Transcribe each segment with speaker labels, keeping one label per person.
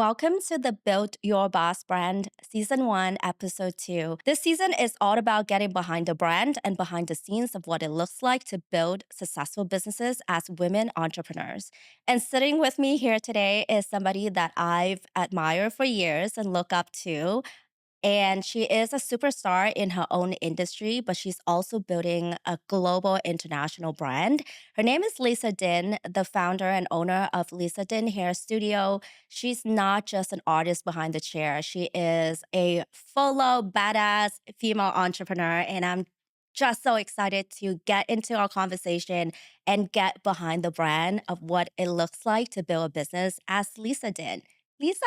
Speaker 1: Welcome to the Build Your Boss Brand Season 1, Episode 2. This season is all about getting behind the brand and behind the scenes of what it looks like to build successful businesses as women entrepreneurs. And sitting with me here today is somebody that I've admired for years and look up to. And she is a superstar in her own industry, but she's also building a global international brand. Her name is Lisa Dinh, the founder and owner of Lisa Dinh Hair Studio. She's not just an artist behind the chair, she is a full badass female entrepreneur. And I'm just so excited to get into our conversation and get behind the brand of what it looks like to build a business as Lisa Dinh. Lisa,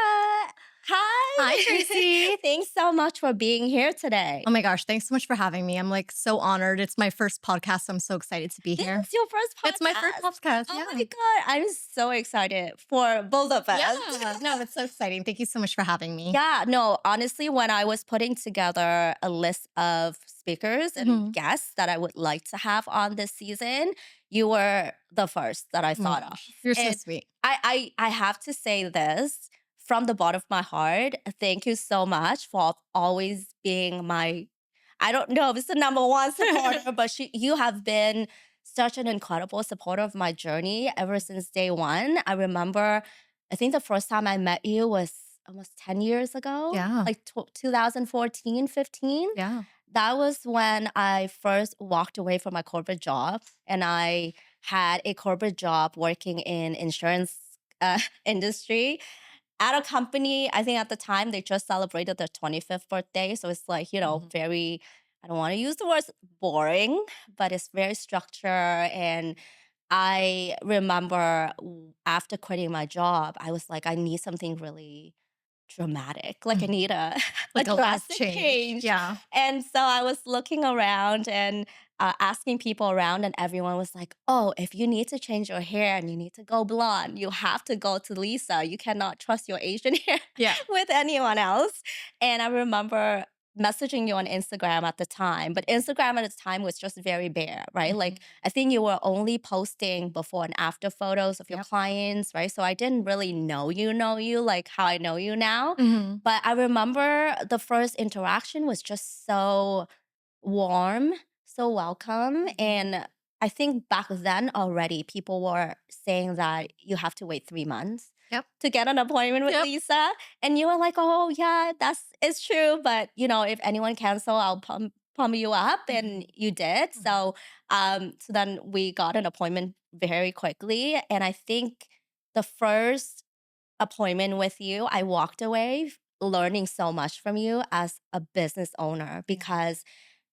Speaker 2: Hi,
Speaker 1: hi.
Speaker 2: Tracy.
Speaker 1: Thanks so much for being here today.
Speaker 2: Oh my gosh, thanks so much for having me. I'm like so honored. It's my first podcast. So I'm so excited to be
Speaker 1: This
Speaker 2: here.
Speaker 1: is your first podcast.
Speaker 2: It's my first podcast.
Speaker 1: Oh
Speaker 2: Yeah.
Speaker 1: my God. I'm so excited for both of us.
Speaker 2: Yeah. No, it's so exciting. Thank you so much for having me.
Speaker 1: Yeah, no, honestly, when I was putting together a list of speakers and
Speaker 2: Mhm.
Speaker 1: guests that I would like to have on this season, you were the first that I
Speaker 2: Oh my
Speaker 1: thought of.
Speaker 2: gosh. You're so
Speaker 1: And
Speaker 2: sweet.
Speaker 1: I have to say this from the bottom of my heart. Thank you so much for always being my, I don't know if it's the number one supporter, but you have been such an incredible supporter of my journey ever since day one. I remember, I think the first time I met you was almost 10 years ago,
Speaker 2: Yeah.
Speaker 1: like 2014, 15.
Speaker 2: Yeah.
Speaker 1: That was when I first walked away from my corporate job, and I had a corporate job working in insurance industry at a company. I think at the time they just celebrated their 25th birthday. So it's like,
Speaker 2: Mhm.
Speaker 1: very, I don't want to use the word boring, but it's very structured. And I remember after quitting my job, I was like, I need something really dramatic. Like I
Speaker 2: Mhm.
Speaker 1: need a, a
Speaker 2: Like a life
Speaker 1: drastic
Speaker 2: change.
Speaker 1: change.
Speaker 2: Yeah.
Speaker 1: And so I was looking around and asking people around, and everyone was like, oh, if you need to change your hair and you need to go blonde, you have to go to Lisa. You cannot trust your Asian hair
Speaker 2: Yeah.
Speaker 1: with anyone else. And I remember messaging you on Instagram at the time, but Instagram at the time was just very bare, right? Like
Speaker 2: Mhm.
Speaker 1: I think you were only posting before and after photos of your
Speaker 2: Yep.
Speaker 1: clients, right? So I didn't really know you like how I know you now.
Speaker 2: Mhm.
Speaker 1: But I remember the first interaction was just so warm, so welcome.
Speaker 2: Mhm.
Speaker 1: And I think back then already people were saying that you have to wait 3 months
Speaker 2: Yep.
Speaker 1: to get an appointment with
Speaker 2: Yep.
Speaker 1: Lisa. And you were like, oh yeah, it's true. But if anyone cancel, I'll pump you up. And
Speaker 2: Mhm.
Speaker 1: you did.
Speaker 2: Mhm.
Speaker 1: So then we got an appointment very quickly. And I think the first appointment with you, I walked away learning so much from you as a business owner
Speaker 2: Yeah.
Speaker 1: because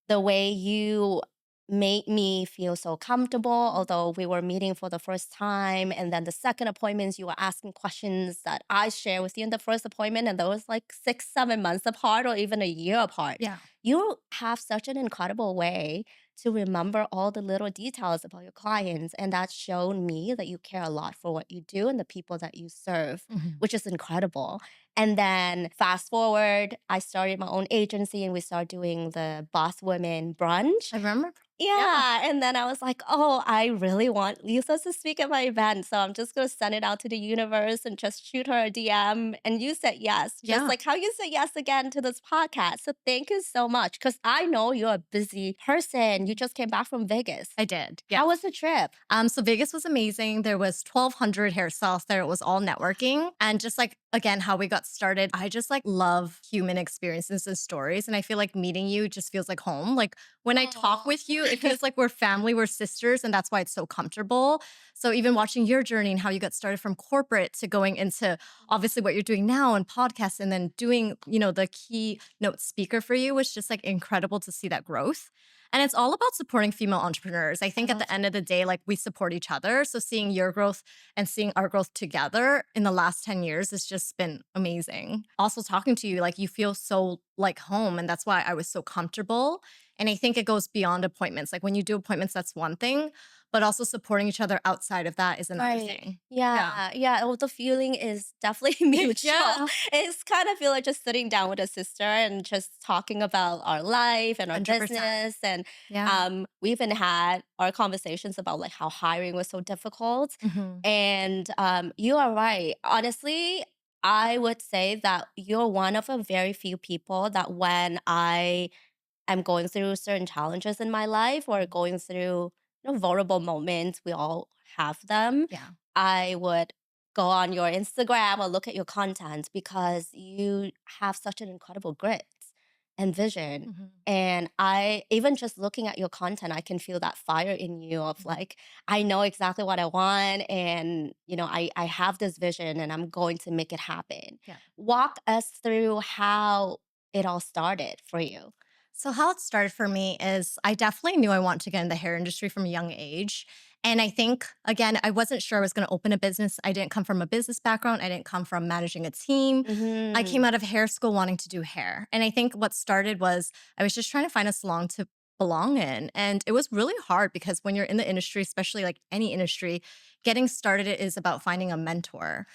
Speaker 1: the way you made me feel so comfortable, although we were meeting for the first time. And then the second appointments, you were asking questions that I shared with you in the first appointment, and those like 6, 7 months apart or even a year apart.
Speaker 2: Yeah.
Speaker 1: You have such an incredible way to remember all the little details about your clients. And that showed me that you care a lot for what you do and the people that you serve,
Speaker 2: Mhm.
Speaker 1: which is incredible. And then fast forward, I started my own agency and we started doing the Boss Women brunch.
Speaker 2: I remember. Yeah.
Speaker 1: Yeah. And then I was like, oh, I really want Lisa to speak at my event. So I'm just going to send it out to the universe and just shoot her a DM. And you said yes, just
Speaker 2: Yeah.
Speaker 1: like how you said yes again to this podcast. So thank you so much. Because I know you're a busy person. You just came back from Vegas.
Speaker 2: I did.
Speaker 1: How
Speaker 2: Yes.
Speaker 1: was the trip?
Speaker 2: So Vegas was amazing. There was 1,200 hairstylists there. It was all networking. And just like, again, how we got started, I just like love human experiences and stories. And I feel like meeting you just feels like home. Like when I talk with you, it feels like we're family, we're sisters. And that's why it's so comfortable. So even watching your journey and how you got started from corporate to going into obviously what you're doing now and podcasts and then doing, the keynote speaker for you was just like incredible to see that growth. And it's all about supporting female entrepreneurs. I think at the end of the day, like we support each other. So seeing your growth and seeing our growth together in the last 10 years has just been amazing. Also talking to you, like you feel so like home. And that's why I was so comfortable. And I think it goes beyond appointments. Like when you do appointments, that's one thing, but also supporting each other outside of that is another
Speaker 1: Right.
Speaker 2: thing. Yeah.
Speaker 1: Yeah. Yeah. Well, the feeling is definitely mutual.
Speaker 2: Yeah.
Speaker 1: It's kind of feel like just sitting down with a sister and just talking about our life and our
Speaker 2: 100%.
Speaker 1: business. And
Speaker 2: Yeah.
Speaker 1: we even had our conversations about like how hiring was so difficult.
Speaker 2: Mhm.
Speaker 1: And you are right. Honestly, I would say that you're one of a very few people that when I am going through certain challenges in my life or
Speaker 2: Mhm.
Speaker 1: going through vulnerable moments, we all have them.
Speaker 2: Yeah.
Speaker 1: I would go on your Instagram or look at your content because you have such an incredible grit and vision.
Speaker 2: Mhm.
Speaker 1: And I, even just looking at your content, I can feel that fire in you of
Speaker 2: Mhm.
Speaker 1: like, I know exactly what I want. And, I have this vision and I'm going to make it happen.
Speaker 2: Yeah.
Speaker 1: Walk us through how it all started for you.
Speaker 2: So how it started for me is I definitely knew I wanted to get in the hair industry from a young age. And I think again, I wasn't sure I was going to open a business. I didn't come from a business background. I didn't come from managing a team. I came
Speaker 1: Mhm.
Speaker 2: out of hair school wanting to do hair. And I think what started was I was just trying to find a salon to belong in. And it was really hard because when you're in the industry, especially like any industry, getting started it is about finding a mentor.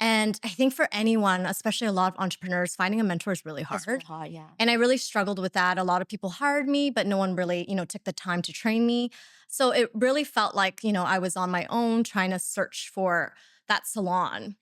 Speaker 2: And I think for anyone, especially a lot of entrepreneurs, finding a mentor is really
Speaker 1: It's really
Speaker 2: hard.
Speaker 1: hard, yeah.
Speaker 2: And I really struggled with that. A lot of people hired me, but no one really, took the time to train me. So it really felt like, I was on my own trying to search for that salon.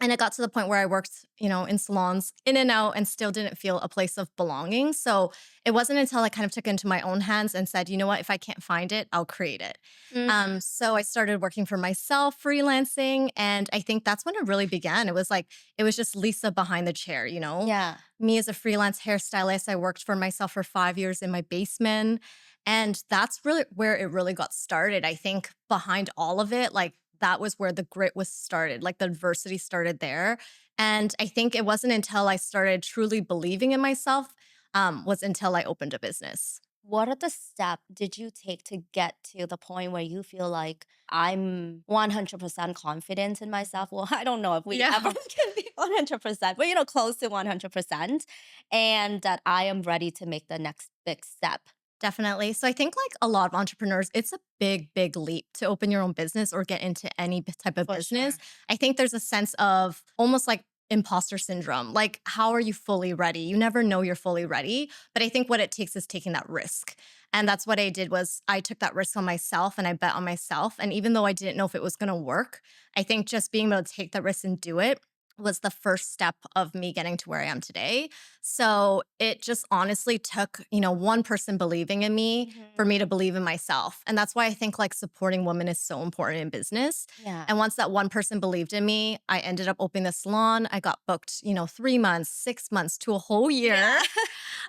Speaker 2: And it got to the point where I worked, in salons in and out and still didn't feel a place of belonging. So it wasn't until I kind of took it into my own hands and said, you know what, if I can't find it, I'll create it.
Speaker 1: Mm,
Speaker 2: So I started working for myself, freelancing. And I think that's when it really began. It was just Lisa behind the chair,
Speaker 1: yeah.
Speaker 2: me as a freelance hairstylist. I worked for myself for 5 years in my basement. And that's really where it really got started. I think behind all of it, like that was where the grit was started, like the adversity started there. And I think it wasn't until I started truly believing in myself, was until I opened a business.
Speaker 1: What are the steps did you take to get to the point where you feel like I'm 100% confident in
Speaker 2: Mhm.
Speaker 1: myself? Well, I don't know if we
Speaker 2: Yeah.
Speaker 1: ever can be 100%, but close to 100%, and that I am ready to make the next big step.
Speaker 2: Definitely. So I think like a lot of entrepreneurs, it's a big, big leap to open your own business or get into any type of
Speaker 1: For
Speaker 2: business.
Speaker 1: sure.
Speaker 2: I think there's a sense of almost like imposter syndrome. Like, how are you fully ready? You never know you're fully ready. But I think what it takes is taking that risk. And that's what I did was I took that risk on myself and I bet on myself. And even though I didn't know if it was going to work, I think just being able to take that risk and do it was the first step of me getting to where I am today. So it just honestly took, one person believing in me for
Speaker 1: Mhm.
Speaker 2: me to believe in myself. And that's why I think like supporting women is so important in business.
Speaker 1: Yeah.
Speaker 2: And once that one person believed in me, I ended up opening the salon. I got booked, 3 months, 6 months to a whole
Speaker 1: Yeah.
Speaker 2: year.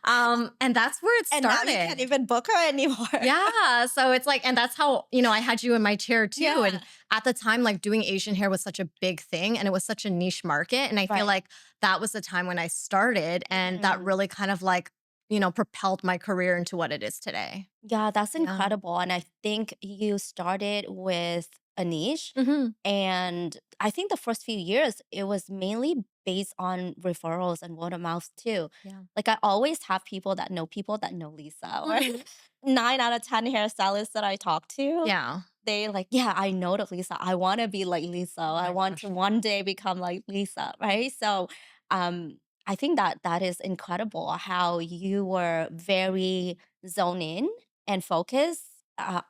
Speaker 2: And that's where it
Speaker 1: And now you can't
Speaker 2: started.
Speaker 1: even book her anymore.
Speaker 2: Yeah. So it's like, and that's how, I had you in my chair too. And
Speaker 1: Yeah.
Speaker 2: at the time, like doing Asian hair was such a big thing and it was such a niche market. And I feel
Speaker 1: Right.
Speaker 2: like that was the time when I started. And that
Speaker 1: Mhm.
Speaker 2: really kind of like, propelled my career into what it is today.
Speaker 1: Yeah, that's
Speaker 2: Yeah.
Speaker 1: incredible. And I think you started with a niche.
Speaker 2: Hmm.
Speaker 1: And I think the first few years, it was mainly based on referrals and word of mouth too.
Speaker 2: Yeah.
Speaker 1: Like I always have people that know Lisa, or
Speaker 2: Hmm.
Speaker 1: 9 out of 10 hairstylists that I talk to.
Speaker 2: Yeah.
Speaker 1: They like, yeah, I know the Lisa. I want to be like Lisa.
Speaker 2: Oh
Speaker 1: I
Speaker 2: my
Speaker 1: want to
Speaker 2: gosh.
Speaker 1: one day become like Lisa, right? So, I think that that is incredible how you were very zone in and focus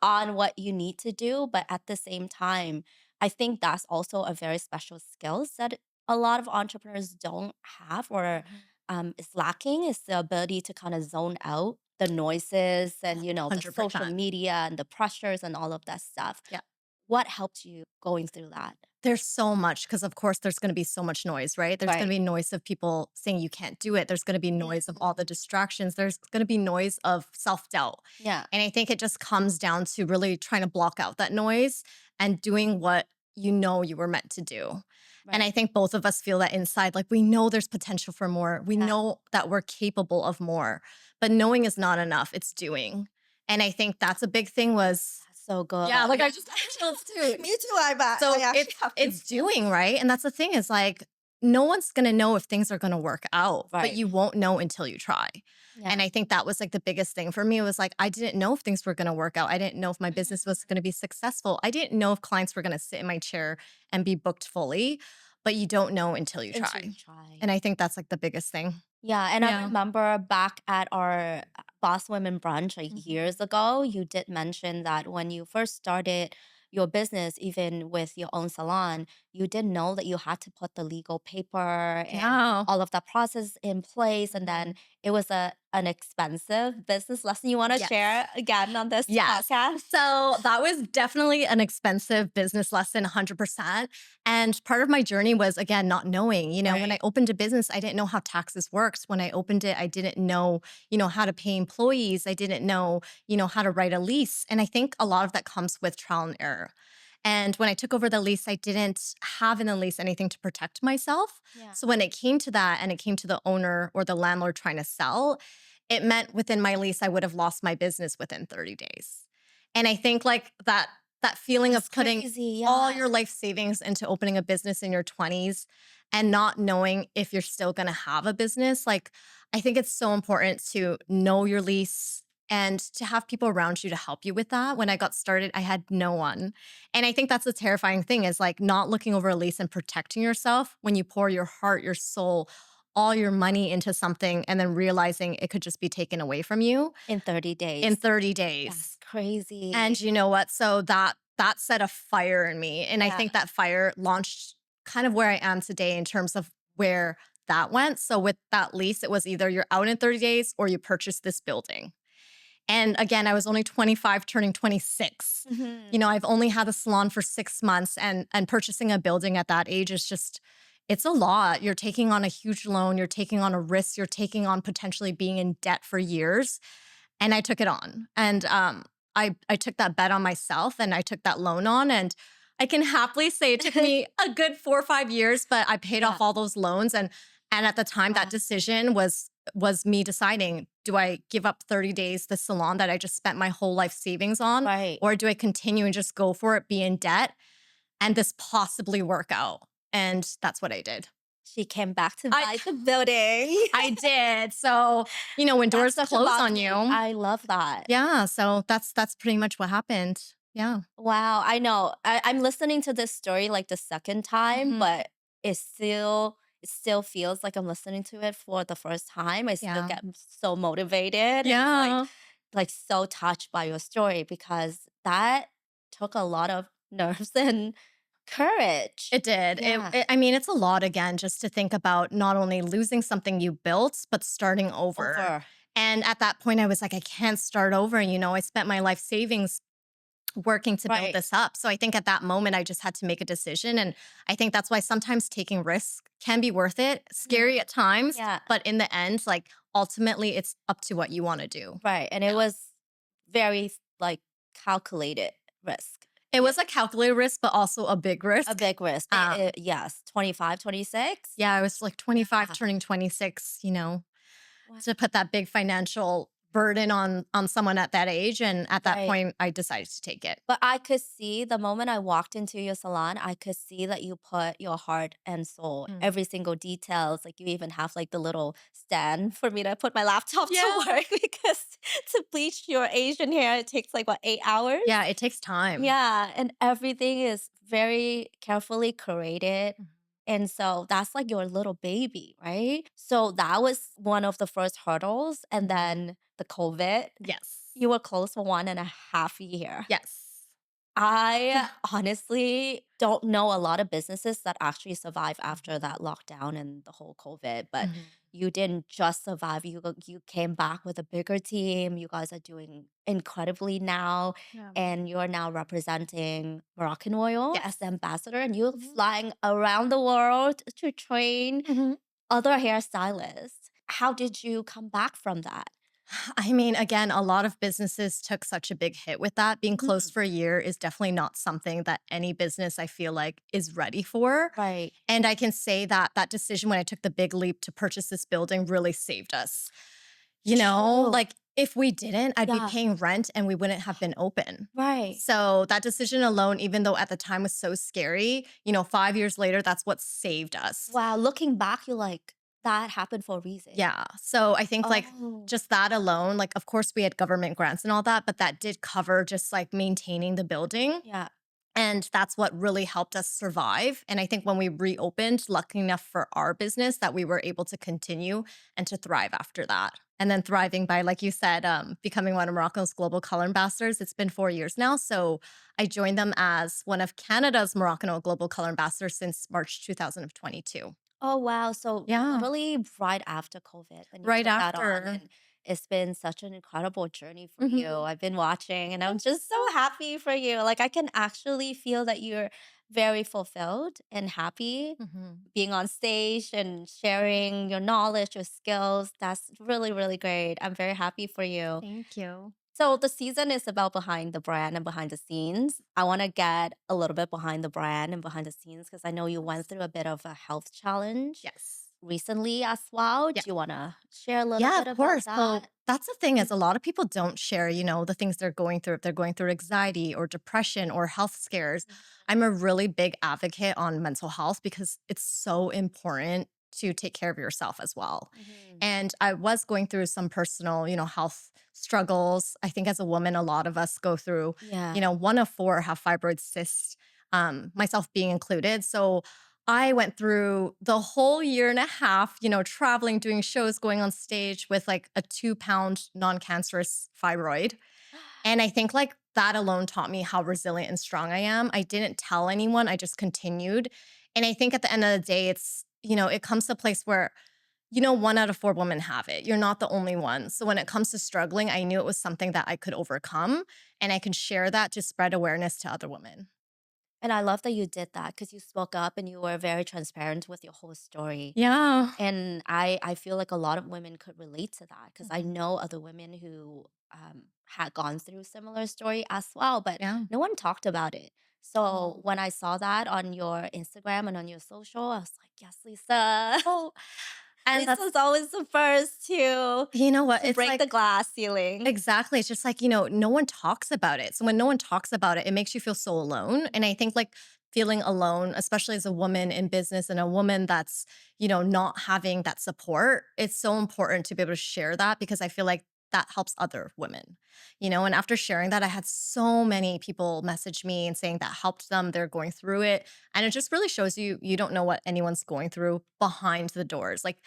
Speaker 1: on what you need to do, but at the same time, I think that's also a very special skills that a lot of entrepreneurs don't have or
Speaker 2: Mhm.
Speaker 1: is lacking is the ability to kind of zone out the noises and the social
Speaker 2: 100%.
Speaker 1: media and the pressures and all of that stuff.
Speaker 2: Yeah.
Speaker 1: What helped you going through that?
Speaker 2: There's so much because, of course, there's going to be so much noise, right? There's going
Speaker 1: Right.
Speaker 2: to be noise of people saying you can't do it. There's going to be noise of all the
Speaker 1: Mhm.
Speaker 2: distractions. There's going to be noise of self doubt.
Speaker 1: Yeah.
Speaker 2: And I think it just comes down to really trying to block out that noise and doing what you know you were meant to do. And
Speaker 1: Right.
Speaker 2: I think both of us feel that inside, like we know there's potential for more. We
Speaker 1: Yeah.
Speaker 2: know that we're capable of more, but knowing is not enough. It's doing. And I think that's a big thing was,
Speaker 1: That's so good.
Speaker 2: yeah, like
Speaker 1: Yeah.
Speaker 2: I just got chills too.
Speaker 1: Me too. I
Speaker 2: So
Speaker 1: actually
Speaker 2: it's
Speaker 1: have
Speaker 2: it's
Speaker 1: goosebumps.
Speaker 2: doing, right? And that's the thing is like no one's going to know if things are going to work out, but
Speaker 1: Right.
Speaker 2: you won't know until you try.
Speaker 1: Yeah.
Speaker 2: And I think that was like the biggest thing for me. It was like I didn't know if things were going to work out. I didn't know if my business was
Speaker 1: Mhm.
Speaker 2: going to be successful. I didn't know if clients were going to sit in my chair and be booked fully, but you don't know until you
Speaker 1: Until you
Speaker 2: try.
Speaker 1: try.
Speaker 2: And I think that's like the biggest thing.
Speaker 1: Yeah, and I
Speaker 2: Yeah.
Speaker 1: remember back at our Boss Women brunch like
Speaker 2: Mhm.
Speaker 1: years ago, you did mention that when you first started your business, even with your own salon, you didn't know that you had to put the legal paper and
Speaker 2: Yeah.
Speaker 1: all of that process in place. And then
Speaker 2: Mhm.
Speaker 1: it was an expensive business lesson. You want to
Speaker 2: Yes.
Speaker 1: share again on this
Speaker 2: Yes.
Speaker 1: podcast?
Speaker 2: So that was definitely an expensive business lesson, 100%. And part of my journey was, again, not knowing. When I
Speaker 1: Right.
Speaker 2: opened a business, I didn't know how taxes worked. When I opened it, I didn't know, how to pay employees. I didn't know, how to write a lease. And I think a lot of that comes with trial and error. And when I took over the lease, I didn't have in the lease anything to protect myself.
Speaker 1: Yeah.
Speaker 2: So when it came to that and it came to the owner or the landlord trying to sell, it meant within my lease, I would have lost my business within 30 days. And I think like that feeling
Speaker 1: That's
Speaker 2: of putting
Speaker 1: crazy.
Speaker 2: all
Speaker 1: Yeah.
Speaker 2: your life savings into opening a business in your 20s and not knowing if you're still going to have a business, like I think it's so important to know your lease and to have people around you to help you with that. When I got started, I had no one. And I think that's the terrifying thing is like not looking over a lease and protecting yourself when you pour your heart, your soul, all your money into something and then realizing it could just be taken away from you
Speaker 1: In 30
Speaker 2: in
Speaker 1: days.
Speaker 2: 30 days.
Speaker 1: That's crazy.
Speaker 2: And you know what? So that set a fire in me. And I
Speaker 1: Yeah.
Speaker 2: think that fire launched kind of where I am today in terms of where that went. So with that lease, it was either you're out in 30 days or you purchase this building. And again, I was only 25 turning 26.
Speaker 1: Mhm.
Speaker 2: I've only had a salon for 6 months and purchasing a building at that age is just it's a lot. You're taking on a huge loan, you're taking on a risk, you're taking on potentially being in debt for years. And I took it on. And I took that bet on myself and I took that loan on and I can happily say it took me a good 4 or 5 years, but I paid
Speaker 1: Yeah.
Speaker 2: off all those loans and at the time that
Speaker 1: Wow.
Speaker 2: decision was me deciding, do I give up 30 days the salon that I just spent my whole life savings on?
Speaker 1: Right.
Speaker 2: Or do I continue and just go for it, be in debt, and this possibly work out? And that's what I did.
Speaker 1: She came back to
Speaker 2: I
Speaker 1: buy the building.
Speaker 2: I did. So, when
Speaker 1: That's
Speaker 2: doors
Speaker 1: such a
Speaker 2: close
Speaker 1: boss
Speaker 2: on
Speaker 1: move.
Speaker 2: you,
Speaker 1: I love that.
Speaker 2: yeah, so that's pretty much what happened. Yeah.
Speaker 1: Wow, I know. I'm listening to this story like the second time,
Speaker 2: Mhm.
Speaker 1: but it still feels like I'm listening to it for the first time. I still
Speaker 2: Yeah.
Speaker 1: get so motivated and
Speaker 2: Yeah.
Speaker 1: like so touched by your story because that took a lot of nerves and courage.
Speaker 2: It did.
Speaker 1: Yeah.
Speaker 2: I mean, it's a lot again just to think about not only losing something you built, but starting over.
Speaker 1: Over.
Speaker 2: And at that point, I was like, I can't start over. I spent my life savings working to build
Speaker 1: Right.
Speaker 2: this up. So I think at that moment, I just had to make a decision. And I think that's why sometimes taking risks can be worth it,
Speaker 1: Mhm.
Speaker 2: scary at times,
Speaker 1: Yeah.
Speaker 2: but in the end, like ultimately, it's up to what you want to do.
Speaker 1: Right. And it
Speaker 2: Yeah.
Speaker 1: was very like calculated risk.
Speaker 2: It
Speaker 1: Yeah.
Speaker 2: was a calculated risk, but also a big
Speaker 1: A
Speaker 2: risk.
Speaker 1: big risk. Yes. 25, 26.
Speaker 2: Yeah, I was like 25
Speaker 1: Yeah.
Speaker 2: turning 26,
Speaker 1: Wow.
Speaker 2: to put that big financial burden on someone at that age. And at that
Speaker 1: Right.
Speaker 2: point, I decided to take it.
Speaker 1: But I could see the moment I walked into your salon, I could see that you put your heart and soul,
Speaker 2: Mm.
Speaker 1: every single details. Like you even have like the little stand for me to put my laptop to
Speaker 2: Yeah.
Speaker 1: work because to bleach your Asian hair, it takes like what, 8 hours?
Speaker 2: Yeah, it takes time.
Speaker 1: Yeah. And everything is very carefully curated.
Speaker 2: Mhm.
Speaker 1: And so that's like your little baby, right? So that was one of the first hurdles. And
Speaker 2: Mhm.
Speaker 1: then the COVID,
Speaker 2: Yes.
Speaker 1: you were closed for 1.5 years.
Speaker 2: Yes.
Speaker 1: I honestly don't know a lot of businesses that actually survive
Speaker 2: Mhm.
Speaker 1: after that lockdown and the whole COVID, but
Speaker 2: Mhm.
Speaker 1: you didn't just survive. You came back with a bigger team. You guys are doing incredibly now,
Speaker 2: Yeah.
Speaker 1: and you're now representing Moroccan Oil as
Speaker 2: Yes.
Speaker 1: the ambassador, and you're
Speaker 2: Mhm.
Speaker 1: flying around the world to train
Speaker 2: Mhm.
Speaker 1: other hairstylists. How did you come back from that?
Speaker 2: I mean, again, a lot of businesses took such a big hit with that. Being closed
Speaker 1: Mhm.
Speaker 2: for a year is definitely not something that any business I feel like is ready for.
Speaker 1: Right.
Speaker 2: And I can say that that decision when I took the big leap to purchase this building really saved us.
Speaker 1: True.
Speaker 2: Like if we didn't, I'd be
Speaker 1: Yeah.
Speaker 2: paying rent and we wouldn't have been open.
Speaker 1: Right.
Speaker 2: So that decision alone, even though at the time was so scary, 5 years later, that's what saved us.
Speaker 1: Wow, looking back, you're like, that happened for a reason.
Speaker 2: Yeah. So I think like
Speaker 1: Oh,
Speaker 2: just that alone, like of course we had government grants and all that, but that did cover just like maintaining the building.
Speaker 1: yeah.
Speaker 2: And that's what really helped us survive. And I think when we reopened, lucky enough for our business that we were able to continue and to thrive after that. and then thriving by, like you said, becoming one of Morocco's global color ambassadors. It's been 4 years now. So I joined them as one of Canada's Moroccan global color ambassadors since March 2022.
Speaker 1: Oh, wow. So
Speaker 2: Yeah,
Speaker 1: literally right after COVID, when you
Speaker 2: right
Speaker 1: took that on,
Speaker 2: after.
Speaker 1: and it's been such an incredible journey for you.
Speaker 2: Mhm.
Speaker 1: I've been watching and I'm
Speaker 2: Thank you.
Speaker 1: just so happy for you. Like I can actually feel that you're very fulfilled and happy
Speaker 2: Mhm.
Speaker 1: being on stage and sharing your knowledge, your skills. That's really, really great. I'm very happy for you.
Speaker 2: Thank you.
Speaker 1: So the season is about behind the brand and behind the scenes. I want to get a little bit behind the brand and behind the scenes because I know you went
Speaker 2: Course.
Speaker 1: through a bit of a health challenge
Speaker 2: Yes.
Speaker 1: recently as well. Do
Speaker 2: Yeah.
Speaker 1: you want to share a little
Speaker 2: Yeah,
Speaker 1: bit
Speaker 2: of
Speaker 1: about
Speaker 2: course. So
Speaker 1: that?
Speaker 2: that's the thing is a lot of people don't share, the things they're going through. If they're going through anxiety or depression or health scares, I'm a really big advocate on mental health because it's so important to take care of yourself as well.
Speaker 1: Mhm.
Speaker 2: And I was going through some personal, health struggles. I think as a woman, a lot of us go through,
Speaker 1: Yeah.
Speaker 2: one of four have fibroid cysts, myself being included. So I went through the whole year and a half, traveling, doing shows, going on stage with like a 2 pound non cancerous fibroid. And I think like that alone taught me how resilient and strong I am. I didn't tell anyone, I just continued. And I think at the end of the day, it comes to a place where, one out of four women have it. You're not the only one. So when it comes to struggling, I knew it was something that I could overcome and I can share that to spread awareness to other women.
Speaker 1: And I love that you did that because you spoke up and you were very transparent with your whole story.
Speaker 2: Yeah.
Speaker 1: And I feel like a lot of women could relate to that because I
Speaker 2: Mhm.
Speaker 1: know other women who had gone through similar story as well, but
Speaker 2: Yeah.
Speaker 1: no one talked about it. So
Speaker 2: Oh.
Speaker 1: when I saw that on your Instagram and on your social, I was like, yes, Lisa.
Speaker 2: Oh, and that's
Speaker 1: Lisa's always the first to
Speaker 2: you know what? It's
Speaker 1: break the
Speaker 2: like
Speaker 1: glass ceiling.
Speaker 2: exactly. It's just like, no one talks about it. So when no one talks about it, it makes you feel so alone. And I think like feeling alone, especially as a woman in business and a woman that's, not having that support, it's so important to be able to share that because I feel like that helps other women. And after sharing that, I had so many people message me and saying that helped them. They're going through it. And it just really shows you don't know what anyone's going through behind the doors. Like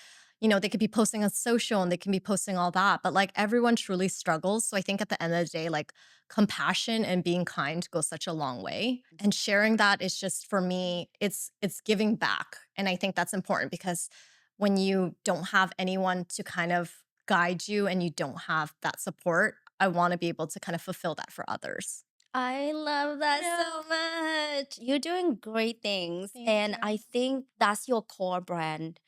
Speaker 2: they could be posting on social and they can be posting all that, but like everyone truly struggles. So I think at the end of the day, like compassion and being kind goes such a long way. And sharing that is just for me, it's giving back. And I think that's important because when you don't have anyone to kind of guide you and you don't have that support, I want to be able to kind of fulfill that for others.
Speaker 1: I love that
Speaker 2: Yeah.
Speaker 1: so much. You're doing great things.
Speaker 2: Thank
Speaker 1: And I
Speaker 2: you.
Speaker 1: think that's your core brand.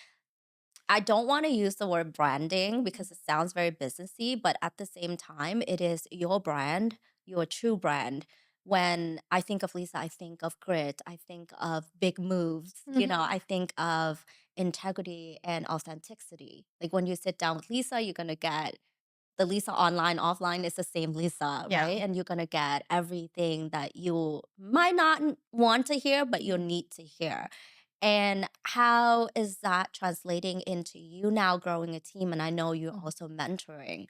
Speaker 1: I don't want to use the word branding because it
Speaker 2: Mhm.
Speaker 1: sounds very businessy, but at the same time, it is your brand, your true brand. When I think of Lisa, I think of grit, I think of big moves,
Speaker 2: Mhm.
Speaker 1: I think of integrity and authenticity. Like when you sit down with Lisa, you're going to get the Lisa online, offline is the same Lisa,
Speaker 2: Yeah.
Speaker 1: right? And you're going to get everything that you might not want to hear, but you
Speaker 2: Mhm.
Speaker 1: need to hear. And how is that translating into you now growing a team? And I know you're
Speaker 2: Mhm.
Speaker 1: also mentoring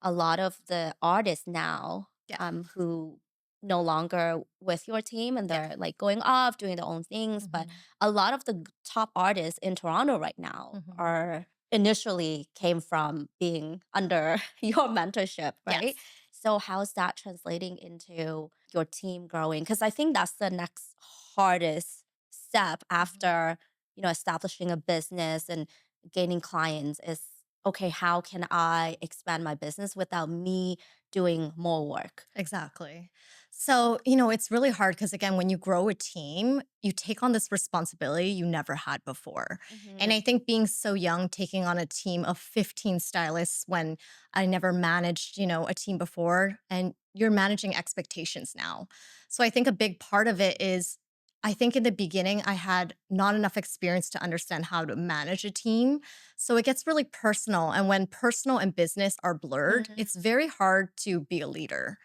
Speaker 1: a lot of the artists now
Speaker 2: Yeah.
Speaker 1: who no longer with your team and
Speaker 2: Yeah.
Speaker 1: they're like going off doing their own things. But
Speaker 2: Mhm.
Speaker 1: a lot of the top artists in Toronto right now
Speaker 2: Mhm.
Speaker 1: are initially came from being under your mentorship, right?
Speaker 2: Yes.
Speaker 1: So how's that translating into your team growing? Because I think that's the next hardest step
Speaker 2: Mhm.
Speaker 1: after establishing a business and gaining clients is okay, how can I expand my business without me doing more work?
Speaker 2: Exactly. So, it's really hard because, again, when you grow a team, you take on this responsibility you never had before. And I
Speaker 1: Mhm.
Speaker 2: think being so young, taking on a team of 15 stylists when I never managed, a team before, and you're managing expectations now. So I think a big part of it is I think in the beginning, I had not enough experience to understand how to manage a team. So it gets really personal. And when personal and business are blurred,
Speaker 1: Mhm.
Speaker 2: it's very hard to be a leader.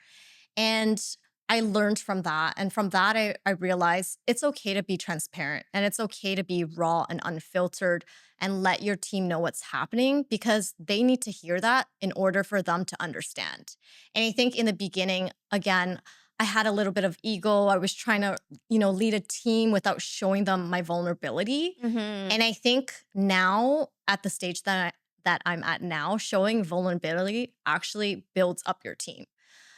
Speaker 2: And I learned from that. And from that, I realized it's okay to be transparent and it's okay to be raw and unfiltered and let your team know what's happening because they need to hear that in order for them to understand. And I think in the beginning, again, I had a little bit of ego. I was trying to, lead a team without showing them my vulnerability.
Speaker 1: Mhm.
Speaker 2: And I think now at the stage that I'm at now, showing vulnerability actually builds up your team.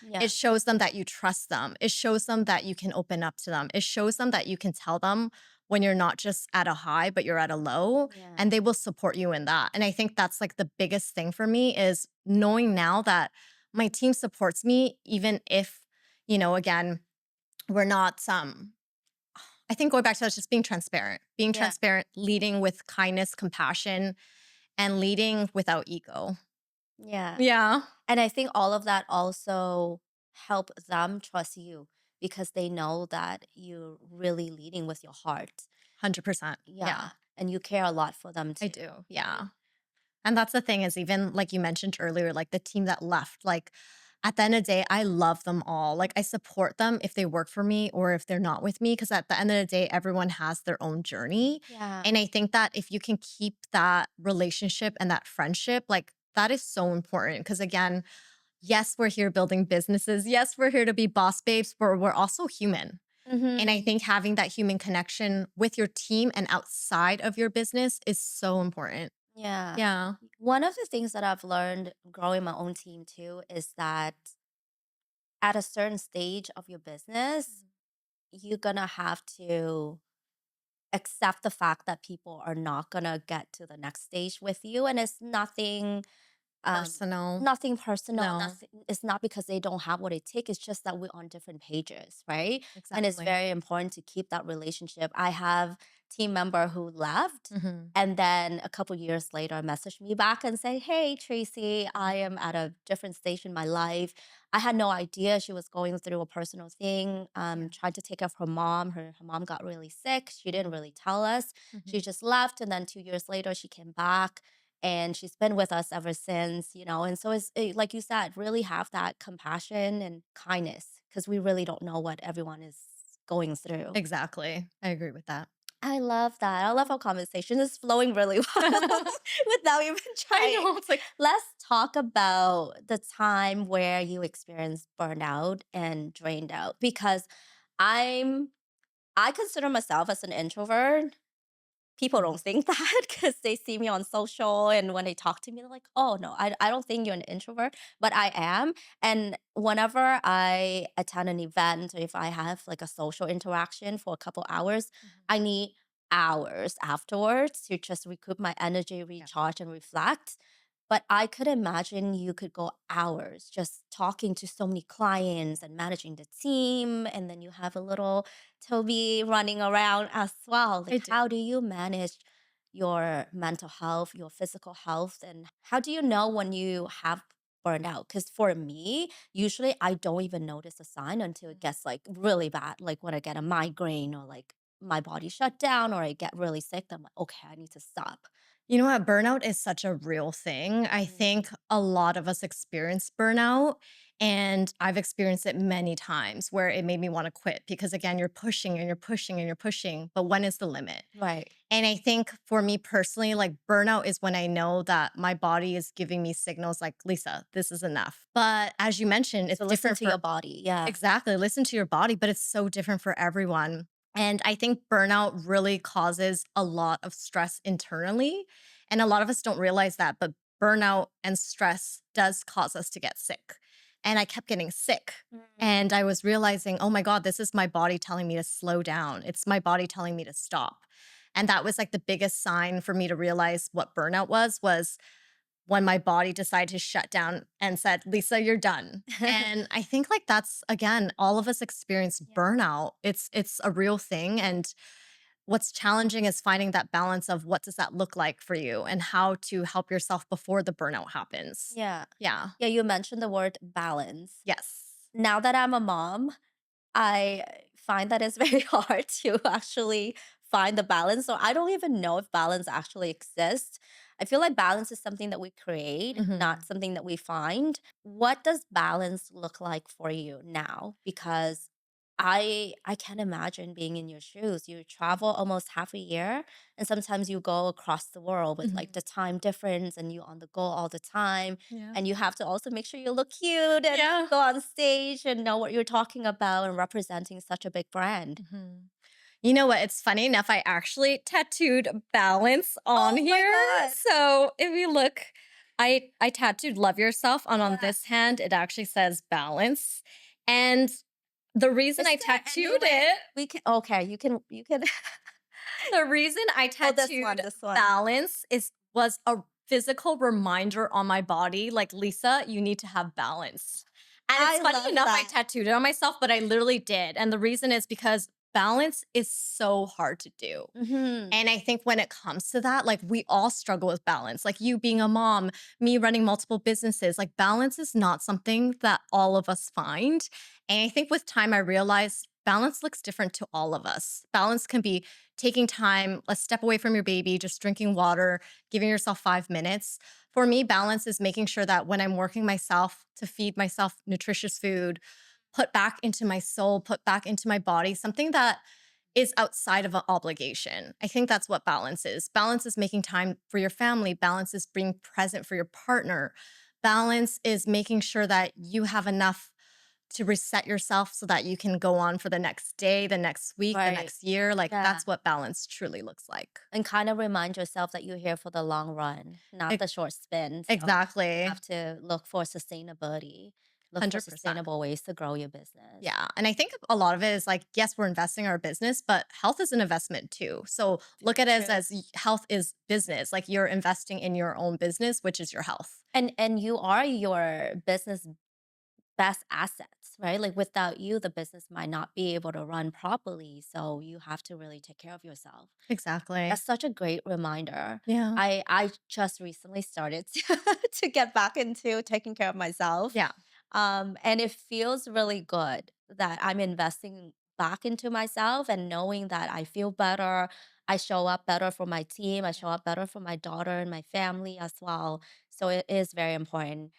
Speaker 1: Yeah.
Speaker 2: It shows them that you trust them. It shows them that you can open up to them. It shows them that you can tell them when you're not just at a high, but you're at a low,
Speaker 1: Yeah.
Speaker 2: and they will support you in that. And I think that's like the biggest thing for me is knowing now that my team supports me, even if, again, we're not I think going back to that, just being
Speaker 1: Yeah.
Speaker 2: transparent, leading with kindness, compassion, and leading without ego.
Speaker 1: Yeah.
Speaker 2: Yeah.
Speaker 1: And I think all of that also help them trust you because they know that you're really leading with your heart.
Speaker 2: 100%. Yeah,
Speaker 1: Yeah. And you care a lot for them
Speaker 2: I
Speaker 1: too.
Speaker 2: do.
Speaker 1: Right?
Speaker 2: Yeah. And that's the thing is even like you mentioned earlier, like the team that left, like at the end of the day, I love them all. Like I support them if they work for me or if they're not with me. Cause at the end of the day, everyone has their own journey.
Speaker 1: Yeah.
Speaker 2: And I think that if you can keep that relationship and that friendship, like that is so important. Cause again, yes, we're here building businesses. Yes, we're here to be boss babes, but we're also human.
Speaker 1: Hmm.
Speaker 2: And I think having that human connection with your team and outside of your business is so important.
Speaker 1: Yeah.
Speaker 2: Yeah.
Speaker 1: One of the things that I've learned growing my own team too is that at a certain stage of your business, you're going to have to accept the fact that people are not going to get to the next stage with you. And it's um,
Speaker 2: Personal.
Speaker 1: nothing personal.
Speaker 2: No,
Speaker 1: Nothing. It's not because they don't have what it takes. It's just that we're on different pages, right? And it's
Speaker 2: exactly.
Speaker 1: very important to keep that relationship. I have team member who left,
Speaker 2: Mhm.
Speaker 1: and then a couple years later, messaged me back and say, "Hey, Tracy, I
Speaker 2: Mhm.
Speaker 1: am at a different stage in my life. I had no idea she was going through a personal thing.
Speaker 2: Yeah.
Speaker 1: Tried to take care of her mom. Her mom got really sick. She didn't really tell us. She
Speaker 2: Mhm.
Speaker 1: just left, and then 2 years later, she came back." And she's been with us ever since, and so like you said, really have that compassion and kindness because we really don't know what everyone is going through.
Speaker 2: Exactly. I agree with that.
Speaker 1: I love that. I love our conversation is flowing really well without even
Speaker 2: I
Speaker 1: trying.
Speaker 2: know. It's like
Speaker 1: Let's talk about the time where you experienced burnout and drained out because I'm I consider myself as an introvert. People
Speaker 2: Mhm.
Speaker 1: don't think that because they see me on social and when they talk to me, they're like, "Oh, no, I don't think you're an introvert," but I am. And whenever I attend an event or if I have like a social interaction for a couple hours,
Speaker 2: Mhm.
Speaker 1: I need hours afterwards to just recoup my energy,
Speaker 2: Yeah,
Speaker 1: recharge, and reflect. But I could imagine you could go hours just talking to so many clients and managing the team. And then you have a little Toby running around as well.
Speaker 2: I
Speaker 1: Like,
Speaker 2: do.
Speaker 1: how do you manage your mental health, your physical health, and how do you know when you have burned out? Because for me, usually I don't even notice a sign until it
Speaker 2: Mhm.
Speaker 1: gets like really bad, like when I get a migraine or like my body shut down or I get really sick. Then I'm like, okay, I need to stop.
Speaker 2: You know what? Burnout is such a real thing. I
Speaker 1: Mhm.
Speaker 2: think a lot of us experience burnout, and I've experienced it many times where it made me want to quit because, again, you're pushing and you're pushing and you're pushing, but when is the limit?
Speaker 1: Right.
Speaker 2: And I think for me personally, like burnout is when I know that my body is giving me signals like, Lisa, this is enough. But as you mentioned, it's
Speaker 1: So listen
Speaker 2: different
Speaker 1: to your
Speaker 2: for
Speaker 1: body. Yeah.
Speaker 2: exactly, listen to your body, but it's so different for everyone. And I think burnout really causes a lot of stress internally. And a lot of us don't realize that, but burnout and stress does cause us to get sick. And I kept getting sick.
Speaker 1: Mm.
Speaker 2: And I was realizing, oh my God, this is my body telling me to slow down. It's my body telling me to stop. And that was like the biggest sign for me to realize what burnout was when my body decided to shut down and said, "Lisa, you're done." And I think like that's again, all of us experience
Speaker 1: Yeah.
Speaker 2: burnout. It's a real thing, and what's challenging is finding that balance of what does that look like for you and how to help yourself before the burnout happens.
Speaker 1: Yeah.
Speaker 2: Yeah.
Speaker 1: Yeah. You mentioned the word balance.
Speaker 2: Yes.
Speaker 1: Now that I'm a mom, I find that it's very hard to actually find the balance. So I don't even know if balance actually exists. I feel like balance is something that we create, not
Speaker 2: Mhm.
Speaker 1: something that we find. What does balance look like for you now? Because I can't imagine being in your shoes. You travel almost half a year and sometimes you go across the world with like
Speaker 2: Mhm.
Speaker 1: the time difference and you on the go all the time
Speaker 2: Yeah.
Speaker 1: and you have to also make sure you look cute and
Speaker 2: Yeah.
Speaker 1: go on stage and know what you're talking about and representing such a big brand.
Speaker 2: Mhm. You know what? It's funny enough, I actually tattooed balance on
Speaker 1: Oh my
Speaker 2: here.
Speaker 1: God.
Speaker 2: So if you look, I tattooed love yourself, and on
Speaker 1: Yeah.
Speaker 2: this hand, it actually says balance. And the reason
Speaker 1: Is
Speaker 2: I
Speaker 1: there any
Speaker 2: tattooed
Speaker 1: way
Speaker 2: it,
Speaker 1: we can okay, you can
Speaker 2: the reason I
Speaker 1: oh, this one,
Speaker 2: tattooed
Speaker 1: this one.
Speaker 2: balance is was a physical reminder on my body, like, Lisa, you need to have balance. And it's
Speaker 1: I
Speaker 2: funny
Speaker 1: love
Speaker 2: enough, I
Speaker 1: that.
Speaker 2: tattooed it on myself, but I literally did. And the reason is because balance is so hard to do.
Speaker 1: Mhm.
Speaker 2: And I think when it comes to that, like we all struggle with balance. Like you being a mom, me running multiple businesses, like balance is not something that all of us find. And I think with time, I realized balance looks different to all of us. Balance can be taking time, let's step away from your baby, just drinking water, giving yourself 5 minutes. For me, balance is making sure that when I'm working myself to feed myself nutritious food, put back into my soul, put back into my body, something that is outside of an obligation. I think that's what balance is. Balance is making time for your family. Balance is being present for your partner. Balance is making sure that you have enough to reset yourself so that you can go on for the next day, the next week, the
Speaker 1: Right.
Speaker 2: next year. Like
Speaker 1: Yeah.
Speaker 2: that's what balance truly looks like.
Speaker 1: And kind of remind yourself that you're here for the long run, not
Speaker 2: E-
Speaker 1: the short spin. So you
Speaker 2: exactly.
Speaker 1: have to look for sustainability, look for
Speaker 2: 100%.
Speaker 1: sustainable ways to grow your business.
Speaker 2: Yeah. And I think a lot of it is like, yes, we're investing in our business, but health is an investment too. So look at it
Speaker 1: True.
Speaker 2: health is business. Like you're investing in your own business, which is your health.
Speaker 1: And you are your business best assets, right? Like without you, the business might not be able to run properly. So you have to really take care of yourself.
Speaker 2: Exactly.
Speaker 1: That's such a great reminder.
Speaker 2: Yeah.
Speaker 1: I just recently started to get back into taking care of myself.
Speaker 2: Yeah.
Speaker 1: And it feels really good that I'm investing back into myself and knowing that I feel better. I show up better for my team. I
Speaker 2: Yeah.
Speaker 1: show up better for my daughter and my family as well. So it is very important.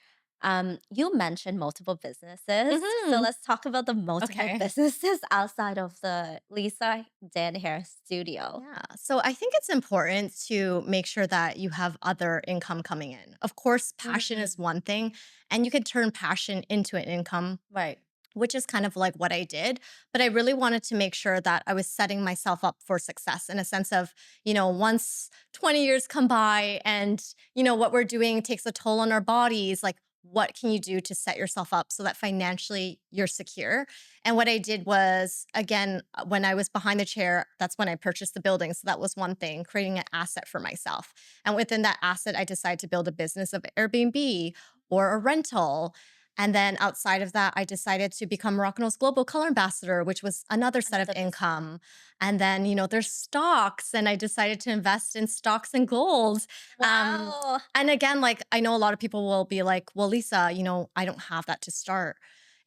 Speaker 1: You mentioned multiple businesses. So
Speaker 2: Mhm.
Speaker 1: let's talk about the multiple
Speaker 2: Okay.
Speaker 1: businesses outside of the Lisa Dinh hair studio.
Speaker 2: Yeah. So I think it's important to make sure that you have other income coming in. Of course, passion is
Speaker 1: Mhm.
Speaker 2: one thing, and you can turn passion into an income,
Speaker 1: Right.
Speaker 2: which is kind of like what I did. But I really wanted to make sure that I was setting myself up for success in a sense of, once 20 years come by and, what we're doing takes a toll on our bodies, like, what can you do to set yourself up so that financially you're secure? And what I did was, again, when I was behind the chair, that's when I purchased the building. So that was one thing, creating an asset for myself. And within that asset, I decided to build a business of Airbnb or a rental. And then outside of that, I decided to become Morocco's global color ambassador, which was another set of
Speaker 1: Another business.
Speaker 2: income. And then, there's stocks, and I decided to invest in stocks and gold. Um,
Speaker 1: Wow.
Speaker 2: and again, like I know a lot of people will be like, well, Lisa, I don't have that to start.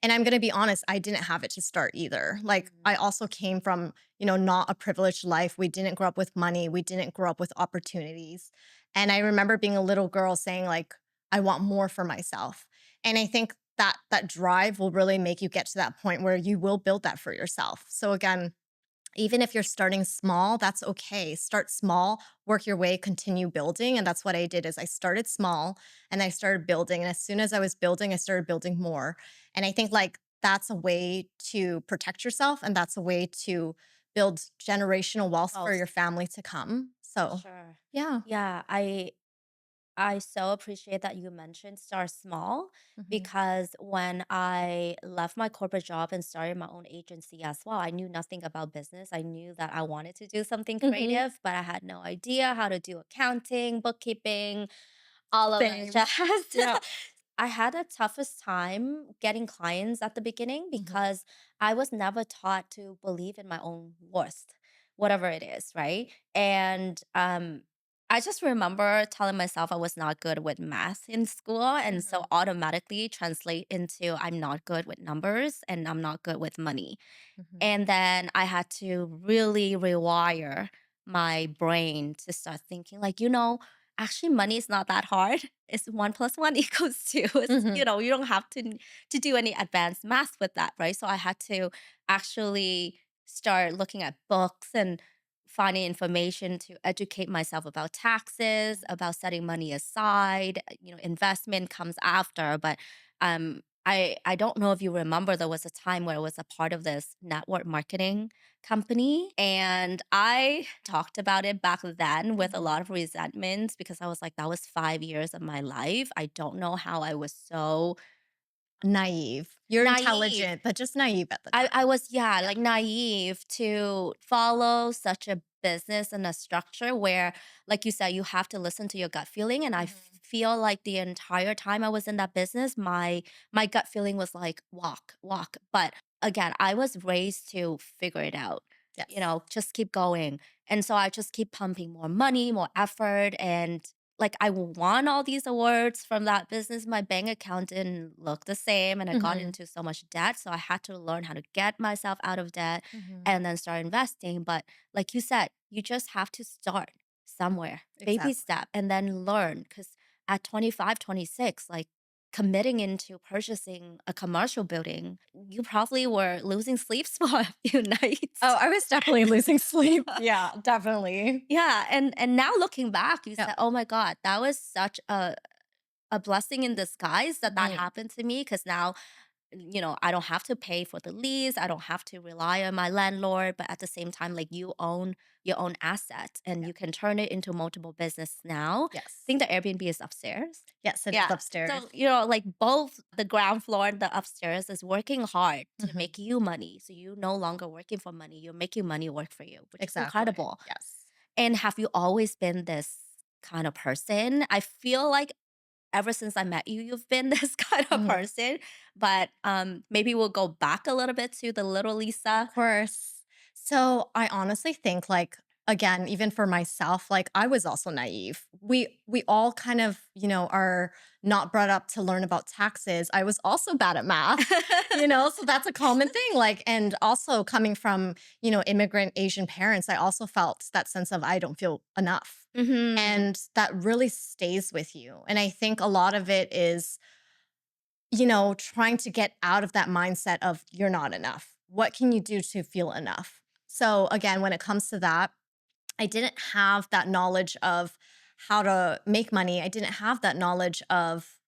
Speaker 2: And I'm going to be honest, I didn't have it to start either. Like,
Speaker 1: Mhm.
Speaker 2: I also came from, not a privileged life. We didn't grow up with money, we didn't grow up with opportunities. And I remember being a little girl saying, like, I want more for myself. And I think that drive will really make you get to that point where you will build that for yourself. So again, even if you're starting small, that's okay. Start small, work your way, continue building. And that's what I did is I started small and I started building. And as soon as I was building, I started building more. And I think like that's a way to protect yourself, and that's a way to build generational wealth for your
Speaker 1: Both,
Speaker 2: family to come.
Speaker 1: for
Speaker 2: So
Speaker 1: sure.
Speaker 2: yeah.
Speaker 1: Yeah, I so appreciate that you mentioned start small
Speaker 2: Mhm.
Speaker 1: because when I left my corporate job and started my own agency as well, I knew nothing about business. I knew that I wanted to do something
Speaker 2: Mhm.
Speaker 1: creative, but I had no idea how to do accounting, bookkeeping, all of that
Speaker 2: Same.
Speaker 1: jazz.
Speaker 2: Yeah.
Speaker 1: I had the toughest time getting clients at the beginning
Speaker 2: Mhm.
Speaker 1: because I was never taught to believe in my own worth, whatever it is, right? And I just remember telling myself I was not good with math in school, and so
Speaker 2: Mhm.
Speaker 1: automatically translate into I'm not good with numbers and I'm not good with money.
Speaker 2: Mhm.
Speaker 1: And then I had to really rewire my brain to start thinking, like, actually, money is not that hard. It's one plus one equals two.
Speaker 2: Mhm.
Speaker 1: You don't have to do any advanced math with that, right? So I had to actually start looking at books and finding information to educate myself about taxes, about setting money aside. Investment comes after, but I don't know if you remember, there was a time where I was a part of this network marketing company, and I talked about it back then with a
Speaker 2: Mhm.
Speaker 1: lot of resentments because I was like, that was 5 years of my life. I don't know how I was so
Speaker 2: Naive. You're
Speaker 1: naive.
Speaker 2: intelligent, but just naive at the
Speaker 1: I
Speaker 2: time.
Speaker 1: was, yeah,
Speaker 2: Yeah.
Speaker 1: like naive to follow such a business and a structure where, like you said, you have to listen to your gut feeling. And I
Speaker 2: Mhm.
Speaker 1: feel like the entire time I was in that business, my gut feeling was like walk, walk. But again, I was raised to figure it out.
Speaker 2: Yes.
Speaker 1: Just keep going. And so I just keep pumping more money, more effort, and like I won all these awards from that business. My bank account didn't look the same and I got
Speaker 2: Mhm.
Speaker 1: into so much debt. So I had to learn how to get myself out of debt
Speaker 2: Mhm.
Speaker 1: and then start investing. But like you said, you just have to start somewhere, baby
Speaker 2: Exactly.
Speaker 1: step, and then learn. Because at 25, 26, like committing into purchasing a commercial building, you probably were losing sleep for a few nights.
Speaker 2: Oh, I was definitely losing sleep. Yeah, definitely.
Speaker 1: Yeah, and now looking back, you
Speaker 2: Yep.
Speaker 1: said, "Oh my god, that was such a blessing in disguise that that
Speaker 2: Mhm.
Speaker 1: happened to me." Because now, I don't have to pay for the lease, I don't have to rely on my landlord, but at the same time, like, you own your own asset and
Speaker 2: Yeah.
Speaker 1: you can turn it into multiple business now. I
Speaker 2: Yes.
Speaker 1: think the Airbnb is upstairs.
Speaker 2: Yes, it is
Speaker 1: Yeah.
Speaker 2: upstairs.
Speaker 1: So, like both the ground floor and the upstairs is working hard to
Speaker 2: Mhm.
Speaker 1: make you money. So you're no longer working for money, you're making money work for you, which is
Speaker 2: Exactly.
Speaker 1: incredible.
Speaker 2: Yes.
Speaker 1: And have you always been this kind of person? I feel like ever since I met you, you've been this kind of
Speaker 2: Mhm.
Speaker 1: person. But maybe we'll go back a little bit to the little
Speaker 2: Of
Speaker 1: Lisa.
Speaker 2: course. So I honestly think like again, even for myself, like I was also naive. We all kind of, are not brought up to learn about taxes. I was also bad at math, so that's a common thing. Like, and also coming from, immigrant Asian parents, I also felt that sense of I don't feel enough.
Speaker 1: Hmm.
Speaker 2: And that really stays with you. And I think a lot of it is trying to get out of that mindset of you're not enough. What can you do to feel enough? So, again, when it comes to that, I didn't have that knowledge of how to make money. I didn't have that knowledge of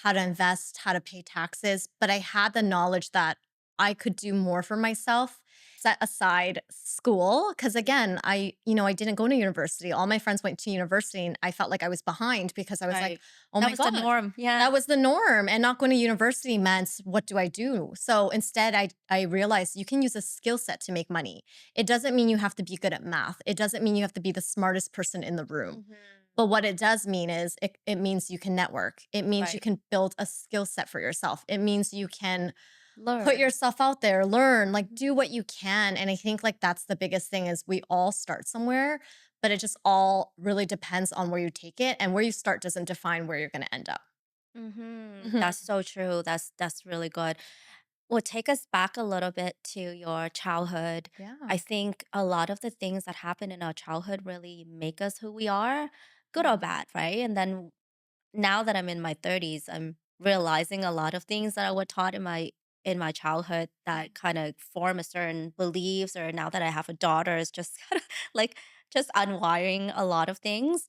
Speaker 2: how to invest, how to pay taxes, but I had the knowledge that I could do more for myself, set aside school. Cause again, I didn't go to university. All my friends went to university and I felt like I was behind because I was like,
Speaker 1: Right.
Speaker 2: oh
Speaker 1: That
Speaker 2: my
Speaker 1: was the
Speaker 2: God,
Speaker 1: norm. Yeah.
Speaker 2: that was the norm. And not going to university meant what do I do? So instead, I realized you can use a skill set to make money. It doesn't mean you have to be good at math. It doesn't mean you have to be the smartest person in the room.
Speaker 1: Hmm.
Speaker 2: But what it does mean is it means you can network. It means you
Speaker 1: Right.
Speaker 2: can build a skill set for yourself. It means you can put
Speaker 1: Learn.
Speaker 2: yourself out there, learn, like do
Speaker 1: Mhm.
Speaker 2: what you can. And I think like that's the biggest thing is we all start somewhere, but it just all really depends on where you take it and where you start doesn't define where you're going to end up.
Speaker 1: That's
Speaker 2: Mhm.
Speaker 1: so true. That's really good. Well, take us back a little bit to your childhood. I
Speaker 2: Yeah.
Speaker 1: think a lot of the things that happen in our childhood really make us who we are, good or
Speaker 2: Mhm.
Speaker 1: bad, right? And then now that I'm in my 30s, I'm realizing a lot of things that I was taught in my childhood that kind of form a certain beliefs, or now that I have a daughter, is just kind of like just unwiring a lot of things.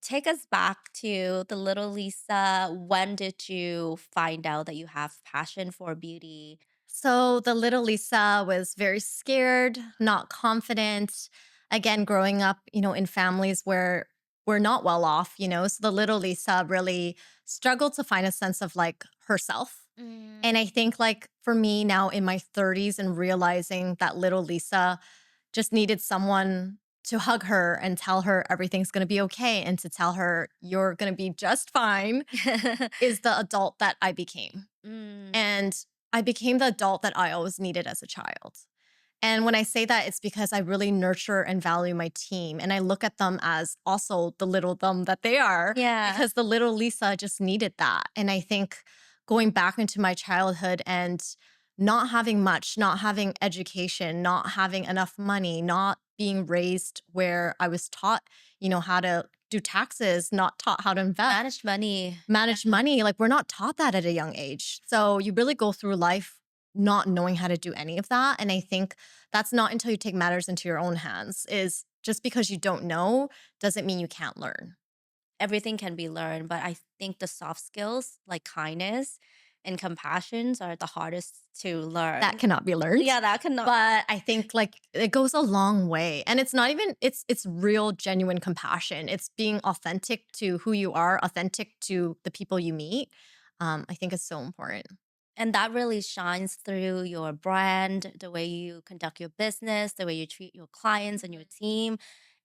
Speaker 1: Take us back to the little Lisa. When did you find out that you have passion for beauty?
Speaker 2: So the little Lisa was very scared, not confident. Again, growing up, in families where we're not well off, so the little Lisa really struggled to find a sense of like herself.
Speaker 1: Mm.
Speaker 2: And I think like for me now in my 30s and realizing that little Lisa just needed someone to hug her and tell her everything's going to be okay and to tell her you're going to be just fine is the adult that I became.
Speaker 1: Mm.
Speaker 2: And I became the adult that I always needed as a child. And when I say that, it's because I really nurture and value my team. And I look at them as also the little them that they are,
Speaker 1: Yeah.
Speaker 2: because the little Lisa just needed that. And I think going back into my childhood and not having much, not having education, not having enough money, not being raised where I was taught, how to do taxes, not taught how to invest
Speaker 1: Managed money.
Speaker 2: manage
Speaker 1: Yeah.
Speaker 2: money. Like we're not taught that at a young age. So you really go through life not knowing how to do any of that. And I think that's not until you take matters into your own hands is just because you don't know doesn't mean you can't learn.
Speaker 1: Everything can be learned, but I think the soft skills like kindness and compassions are the hardest to learn.
Speaker 2: That cannot be learned.
Speaker 1: Yeah, that cannot.
Speaker 2: But I think like it goes a long way. And it's not even it's real genuine compassion. It's being authentic to who you are, authentic to the people you meet. I think is so important.
Speaker 1: And that really shines through your brand, the way you conduct your business, the way you treat your clients and your team.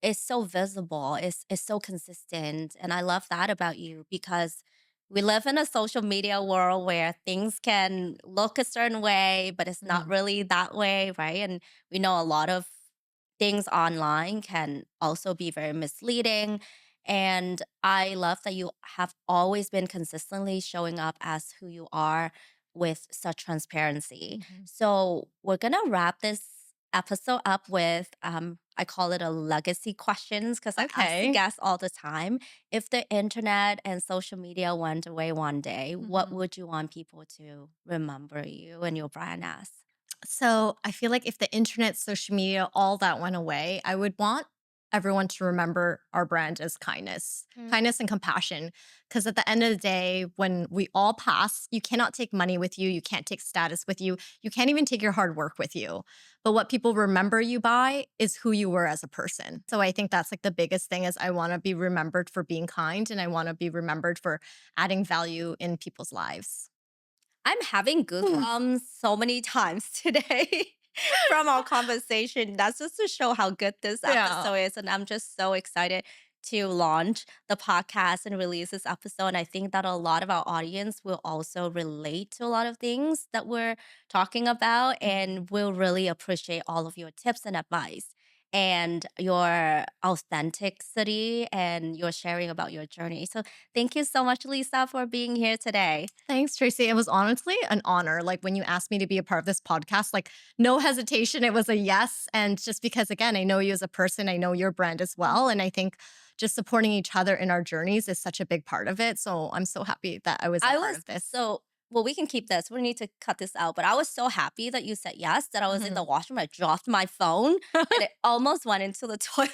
Speaker 1: It's so visible, it's so consistent. And I love that about you because we live in a social media world where things can look a certain way, but it's not
Speaker 2: Mhm.
Speaker 1: really that way, right? And we know a lot of things online can also be very misleading. And I love that you have always been consistently showing up as who you are with such transparency.
Speaker 2: Mhm.
Speaker 1: So we're gonna wrap this episode up with I call it a legacy questions because I ask the
Speaker 2: Okay.
Speaker 1: guests all the time. If the internet and social media went away one day, what
Speaker 2: Mhm.
Speaker 1: would you want people to remember you and your brand as?
Speaker 2: So I feel like if the internet, social media, all that went away, I would want everyone to remember our brand as kindness, kindness and compassion. Because at the end of the day, when we all pass, you cannot take money with you. You can't take status with you. You can't even take your hard work with you. But what people remember you by is who you were as a person. So I think that's like the biggest thing is I want to be remembered for being kind and I want to be remembered for adding value in people's lives.
Speaker 1: I'm having goosebumps so many times today from our conversation. That's just to show how good this
Speaker 2: Yeah.
Speaker 1: episode is. And I'm just so excited to launch the podcast and release this episode. And I think that a lot of our audience will also relate to a lot of things that we're talking about
Speaker 2: Mhm.
Speaker 1: and will really appreciate all of your tips and advice and your authenticity and your sharing about your journey. So thank you so much, Lisa, for being here today.
Speaker 2: Thanks, Tracy. It was honestly an honor. Like when you asked me to be a part of this podcast, like no hesitation, it was a yes. And just because, again, I know you as a person, I know your brand as well. And I think just supporting each other in our journeys is such a big part of it. So I'm so happy that I was a
Speaker 1: I
Speaker 2: part
Speaker 1: was
Speaker 2: of this.
Speaker 1: so well, we can keep this. We need to cut this out. But I was so happy that you said yes, that I was in the
Speaker 2: Mhm.
Speaker 1: washroom. I dropped my phone and it almost went into the toilet.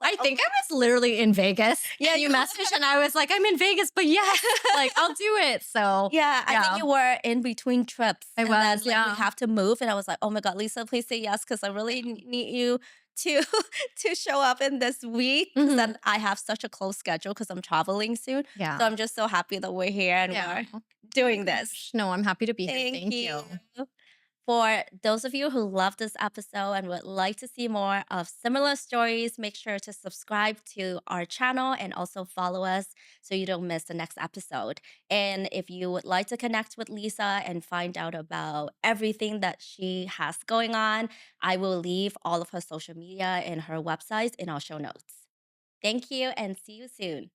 Speaker 1: Like,
Speaker 2: I
Speaker 1: oh
Speaker 2: think I
Speaker 1: my.
Speaker 2: was literally in Vegas
Speaker 1: Yeah,
Speaker 2: and you
Speaker 1: you
Speaker 2: messaged and I was like, I'm in Vegas, but yes, like I'll do it. So
Speaker 1: yeah, I think
Speaker 2: yeah,
Speaker 1: you were in between trips.
Speaker 2: I
Speaker 1: And then
Speaker 2: was.
Speaker 1: like we
Speaker 2: Yeah.
Speaker 1: have to move. And I was like, oh my God, Lisa, please say yes, because I really need you to to show up in this week. Cause
Speaker 2: Mhm.
Speaker 1: then I have such a close schedule because I'm traveling soon. So
Speaker 2: Yeah.
Speaker 1: I'm just so happy that we're here and
Speaker 2: Yeah.
Speaker 1: we're
Speaker 2: Oh my
Speaker 1: doing this.
Speaker 2: gosh. No, I'm happy to be here.
Speaker 1: Thank
Speaker 2: Thank
Speaker 1: you.
Speaker 2: you.
Speaker 1: For those of you who love this episode and would like to see more of similar stories, make sure to subscribe to our channel and also follow us so you don't miss the next episode. And if you would like to connect with Lisa and find out about everything that she has going on, I will leave all of her social media and her websites in our show notes. Thank you and see you soon.